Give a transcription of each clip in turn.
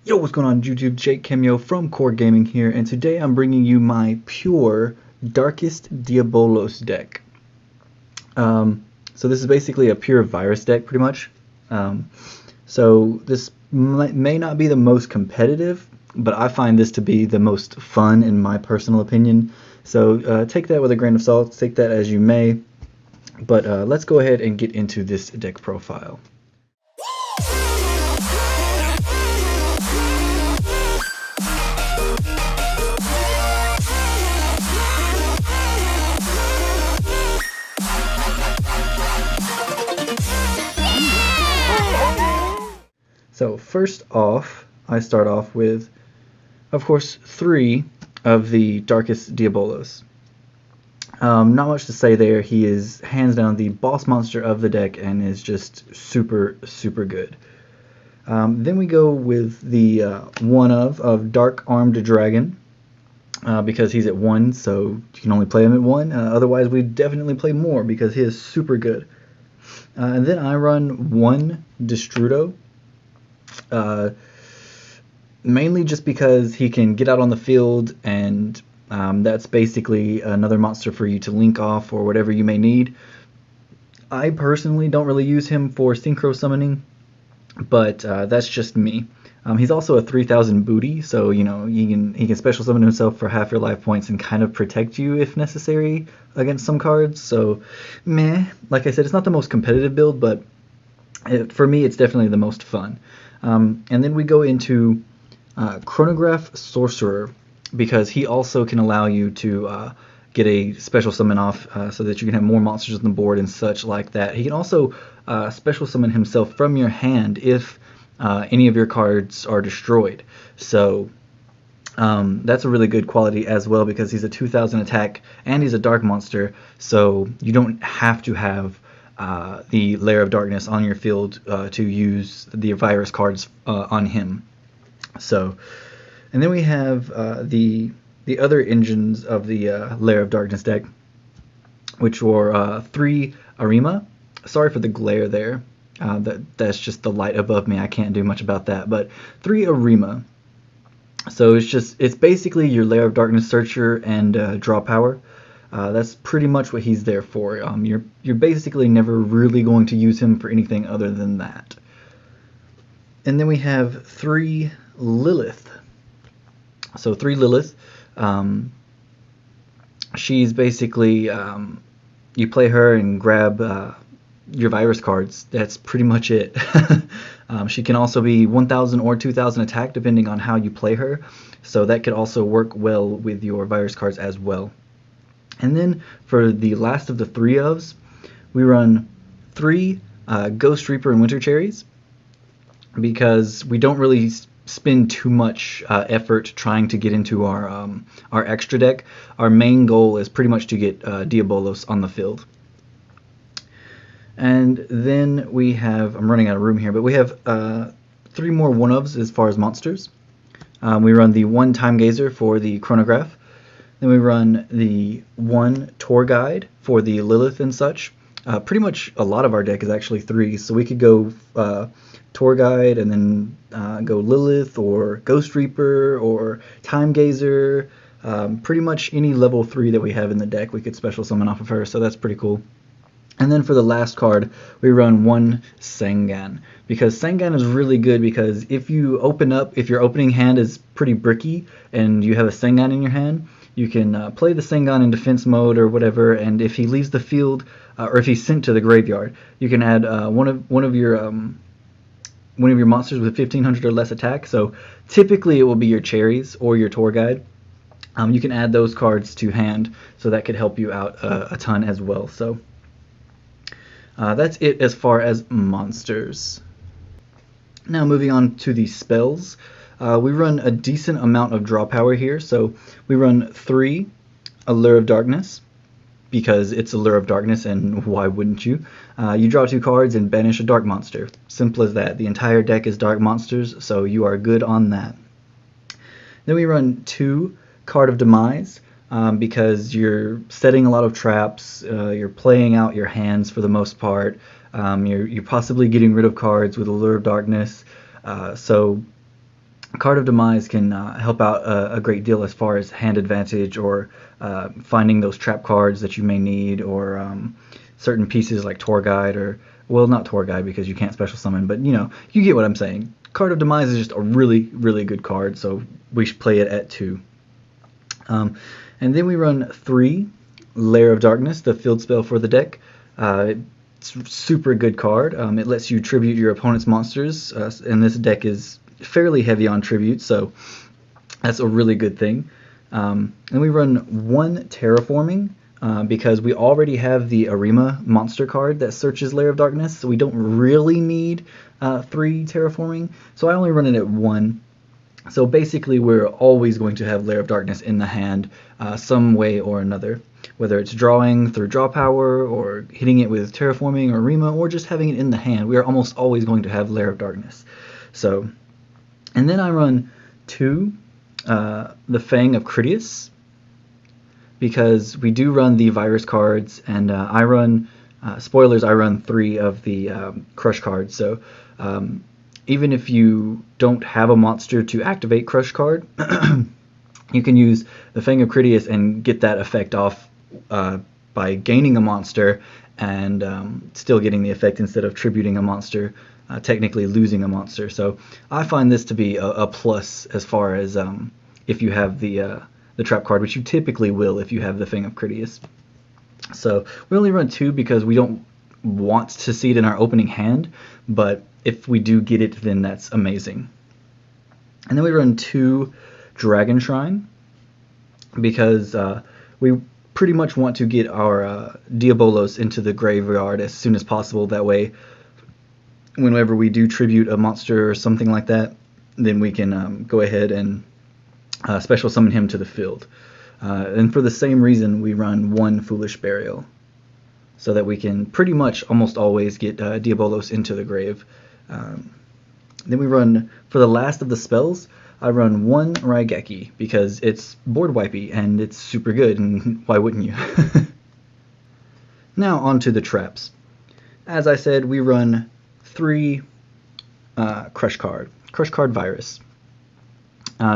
Yo, what's going on YouTube? Jake Cameo from CoreGaming here, and today I'm bringing you my pure Darkest Diabolos deck. So this is basically a pure virus deck, pretty much. So this may not be the most competitive, but I find this to be the most fun in my personal opinion. So take that with a grain of salt, take that as you may. But let's go ahead and get into this deck profile. So first off, I start off with, of course, 3 of the Darkest Diabolos. Not much to say there. He is hands down the boss monster of the deck and is just super, super good. Then we go with the one of Dark Armed Dragon, because he's at 1, so you can only play him at 1. Otherwise, we definitely play more because he is super good. And then I run 1 Destrudo. Mainly just because he can get out on the field, and that's basically another monster for you to link off or whatever you may need. I personally don't really use him for synchro summoning, but that's just me. He's also a 3000 booty, so you know he can special summon himself for half your life points and kind of protect you if necessary against some cards. So meh. Like I said, it's not the most competitive build, but for me it's definitely the most fun. And then we go into Chronograph Sorcerer, because he also can allow you to get a special summon off so that you can have more monsters on the board and such like that. He can also special summon himself from your hand if any of your cards are destroyed. So that's a really good quality as well, because he's a 2000 attack and he's a dark monster, so you don't have to have the Lair of Darkness on your field to use the virus cards on him. So, and then we have the other engines of the Lair of Darkness deck, which were 3 Arima. Sorry for the glare there. That's just the light above me. I can't do much about that. But 3 Arima. So it's basically your Lair of Darkness searcher and draw power. That's pretty much what he's there for. You're basically never really going to use him for anything other than that. And then we have 3 Lilith. So 3 Lilith. She's basically you play her and grab your virus cards. That's pretty much it. She can also be 1000 or 2000 attack depending on how you play her. So that could also work well with your virus cards as well. And then for the last of the 3 ofs, we run 3 Ghost Reaper and Winter Cherries, because we don't really spend too much effort trying to get into our extra deck. Our main goal is pretty much to get Diabolos on the field. And then we have, I'm running out of room here, but we have 3 more one-ofs as far as monsters. We run the 1 Time Gazer for the Chronograph. Then we run the 1 Tour Guide for the Lilith and such. Pretty much a lot of our deck is actually 3, so we could go Tour Guide and then go Lilith or Ghost Reaper or Time Gazer. Pretty much any level 3 that we have in the deck we could special summon off of her, so that's pretty cool. And then for the last card, we run 1 Sangan, because Sangan is really good, because if your opening hand is pretty bricky and you have a Sangan in your hand, you can play the Sangan in defense mode or whatever, and if he leaves the field, or if he's sent to the graveyard, you can add one of your monsters with 1500 or less attack. So typically it will be your cherries or your tour guide. You can add those cards to hand, so that could help you out a ton as well. So that's it as far as monsters. Now moving on to the spells. We run a decent amount of draw power here. So we run 3 Lair of Darkness, because it's a Lair of Darkness, and why wouldn't you? You draw 2 cards and banish a dark monster. Simple as that. The entire deck is dark monsters, so you are good on that. Then we run 2 Card of Demise, because you're setting a lot of traps, you're playing out your hands for the most part, you're possibly getting rid of cards with a Lair of Darkness, so Card of Demise can help out a great deal as far as hand advantage, or finding those trap cards that you may need, or certain pieces like Tour Guide, or, well, not Tour Guide because you can't special summon, but you know, you get what I'm saying. Card of Demise is just a really, really good card, so we should play it at 2. And then we run 3 Lair of Darkness, the field spell for the deck. It's a super good card. It lets you tribute your opponent's monsters, and this deck is fairly heavy on tribute, so that's a really good thing. And we run 1 Terraforming, because we already have the Arima monster card that searches Lair of Darkness, so we don't really need 3 Terraforming, so I only run it at 1. So basically we're always going to have Lair of Darkness in the hand some way or another, whether it's drawing through draw power, or hitting it with Terraforming or Arima, or just having it in the hand. We are almost always going to have Lair of Darkness. So, and then I run 2 the Fang of Critias, because we do run the virus cards, and I run, spoilers, I run 3 of the crush cards, so even if you don't have a monster to activate crush card, you can use the Fang of Critias and get that effect off by gaining a monster, and still getting the effect instead of tributing a monster, technically losing a monster. So I find this to be a plus as far as if you have the trap card, which you typically will if you have the Fang of Critias. So we only run 2 because we don't want to see it in our opening hand, but if we do get it, then that's amazing. And then we run 2 Dragon Shrine, because we pretty much want to get our Diabolos into the graveyard as soon as possible. That way, whenever we do tribute a monster or something like that, then we can go ahead and special summon him to the field. And for the same reason, we run 1 Foolish Burial, so that we can pretty much almost always get Diabolos into the grave. Then we run, for the last of the spells, I run 1 Raigeki, because it's board wipey and it's super good, and why wouldn't you? Now on to the traps. As I said, we run 3 Crush Card Virus.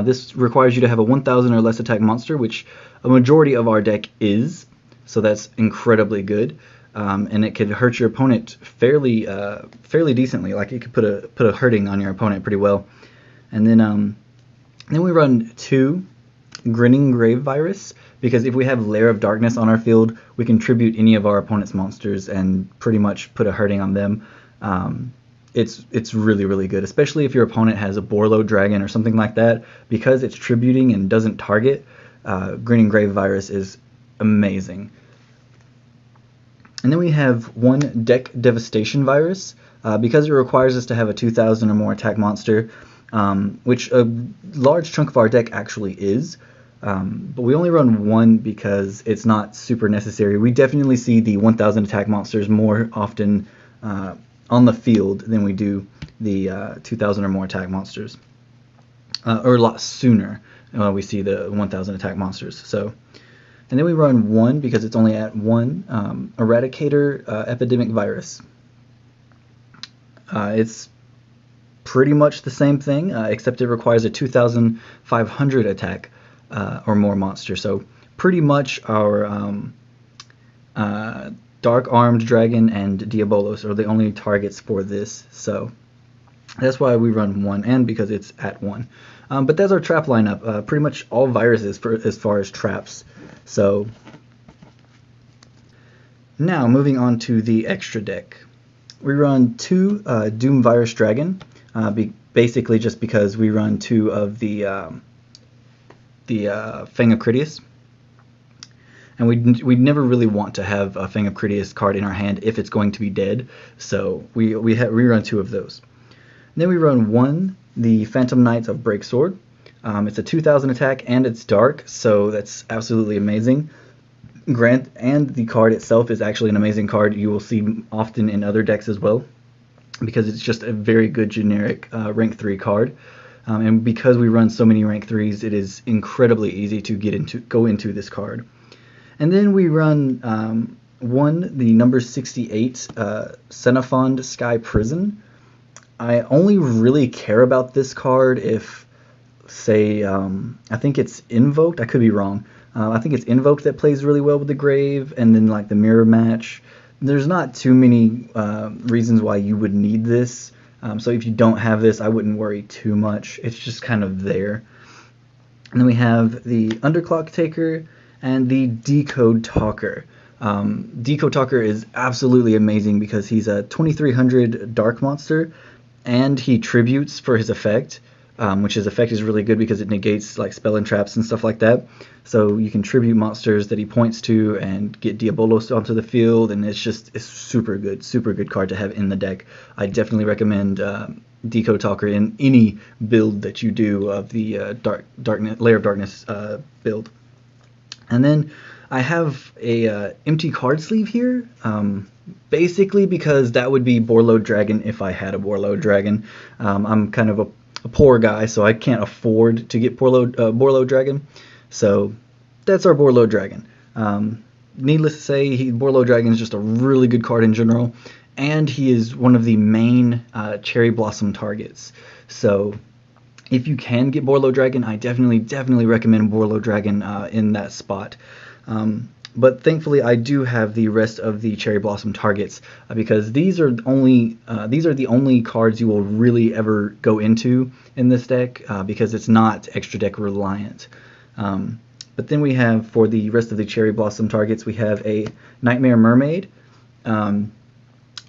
This requires you to have a 1000 or less attack monster, which a majority of our deck is, so that's incredibly good. And it could hurt your opponent fairly decently. Like, it could put a hurting on your opponent pretty well. And then we run 2 Grinning Grave Virus, because if we have Lair of Darkness on our field, we can tribute any of our opponent's monsters and pretty much put a hurting on them. It's really, really good, especially if your opponent has a Borlo Dragon or something like that. Because it's tributing and doesn't target, Grinning Grave Virus is amazing. And then we have 1 Deck Devastation Virus, because it requires us to have a 2000 or more attack monster, which a large chunk of our deck actually is. But we only run 1 because it's not super necessary. We definitely see the 1000 attack monsters more often on the field than we do the 2000 or more attack monsters, or a lot sooner we see the 1000 attack monsters. So, and then we run 1 because it's only at 1 Eradicator Epidemic Virus. It's pretty much the same thing, except it requires a 2500 attack or more monster. So pretty much our Dark Armed Dragon and Diabolos are the only targets for this. So that's why we run 1, and because it's at 1. But that's our trap lineup. Pretty much all viruses as far as traps. So now moving on to the extra deck. We run 2 Doom Virus Dragon, basically just because we run 2 of the Fang of Critias. And we never really want to have a Fang of Critias card in our hand if it's going to be dead, so we run 2 of those. And then we run 1 the Phantom Knights of Breaksword. It's a 2000 attack and it's dark, so that's absolutely amazing. And the card itself is actually an amazing card you will see often in other decks as well, because it's just a very good generic rank 3 card. And because we run so many rank 3s, it is incredibly easy to go into this card. And then we run 1 the number 68 Xenophond Sky Prison. I only really care about this card if say, I think it's Invoked. I could be wrong. I think it's Invoked that plays really well with the Grave, and then like the Mirror Match. There's not too many reasons why you would need this. So if you don't have this, I wouldn't worry too much. It's just kind of there. And then we have the Underclock Taker and the Decode Talker. Decode Talker is absolutely amazing because he's a 2300 Dark Monster, and he tributes for his effect, which his effect is really good because it negates like spell and traps and stuff like that. So you can tribute monsters that he points to and get Diabolos onto the field, and it's super good card to have in the deck. I definitely recommend Decode Talker in any build that you do of the Lair of Darkness build. And then I have a empty card sleeve here, basically because that would be Borreload Dragon if I had a Borreload Dragon. I'm kind of a poor guy, so I can't afford to get Borreload Dragon. So that's our Borreload Dragon. Needless to say, Borreload Dragon is just a really good card in general, and he is one of the main Cherry Blossom targets. So if you can get Borreload Dragon, I definitely recommend Borreload Dragon in that spot. But thankfully, I do have the rest of the Cherry Blossom targets because these are the only cards you will really ever go into in this deck because it's not extra deck reliant. But then we have, for the rest of the Cherry Blossom targets, we have a Nightmare Mermaid.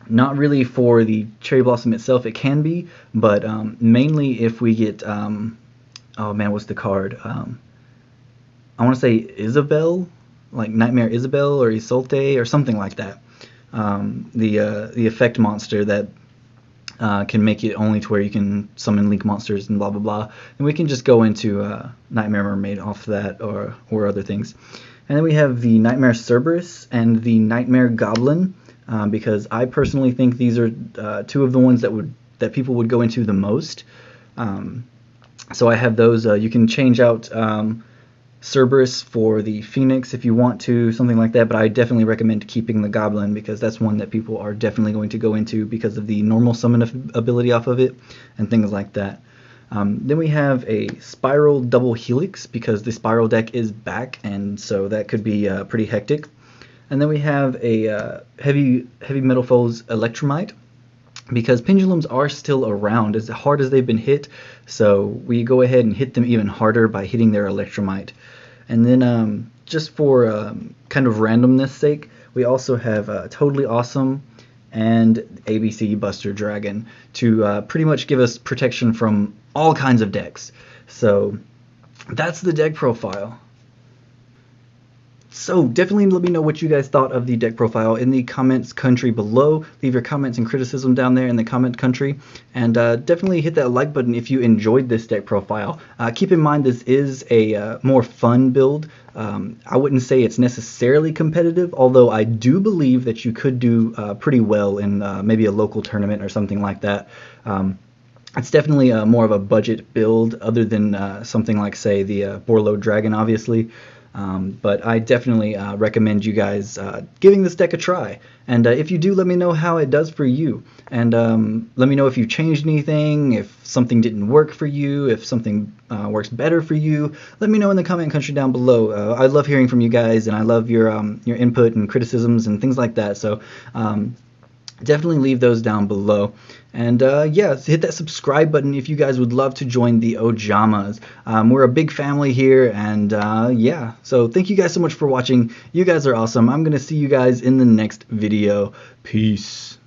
Not really for the Cherry Blossom itself, it can be, but mainly if we get, oh man, what's the card? I want to say Isabel, like Nightmare Isabel or Isolte or something like that. The effect monster that can make it only to where you can summon Link monsters and blah blah blah. And we can just go into Nightmare Mermaid off that or other things. And then we have the Nightmare Cerberus and the Nightmare Goblin, because I personally think these are two of the ones that people would go into the most. So I have those. You can change out Cerberus for the Phoenix if you want to, something like that, but I definitely recommend keeping the Goblin because that's one that people are definitely going to go into because of the normal summon ability off of it and things like that. Then we have a Spiral Double Helix because the Spiral deck is back, and so that could be pretty hectic. And then we have a Heavy Metal Foes Electromite because pendulums are still around as hard as they've been hit, so we go ahead and hit them even harder by hitting their Electromite. And then just for kind of randomness sake, we also have Totally Awesome and ABC Buster Dragon to pretty much give us protection from all kinds of decks. So that's the deck profile. So definitely let me know what you guys thought of the deck profile in the comments country below. Leave your comments and criticism down there in the comment country. And definitely hit that like button if you enjoyed this deck profile. Keep in mind this is a more fun build. I wouldn't say it's necessarily competitive, although I do believe that you could do pretty well in maybe a local tournament or something like that. It's definitely more of a budget build other than something like, say, the Borreload Dragon, obviously. But I definitely recommend you guys giving this deck a try. And if you do, let me know how it does for you. And let me know if you changed anything, if something didn't work for you, if something works better for you. Let me know in the comment country down below. I love hearing from you guys, and I love your input and criticisms and things like that. So definitely leave those down below. And yeah, hit that subscribe button if you guys would love to join the Ojamas. We're a big family here, and yeah, so thank you guys so much for watching. You guys are awesome. I'm going to see you guys in the next video. Peace.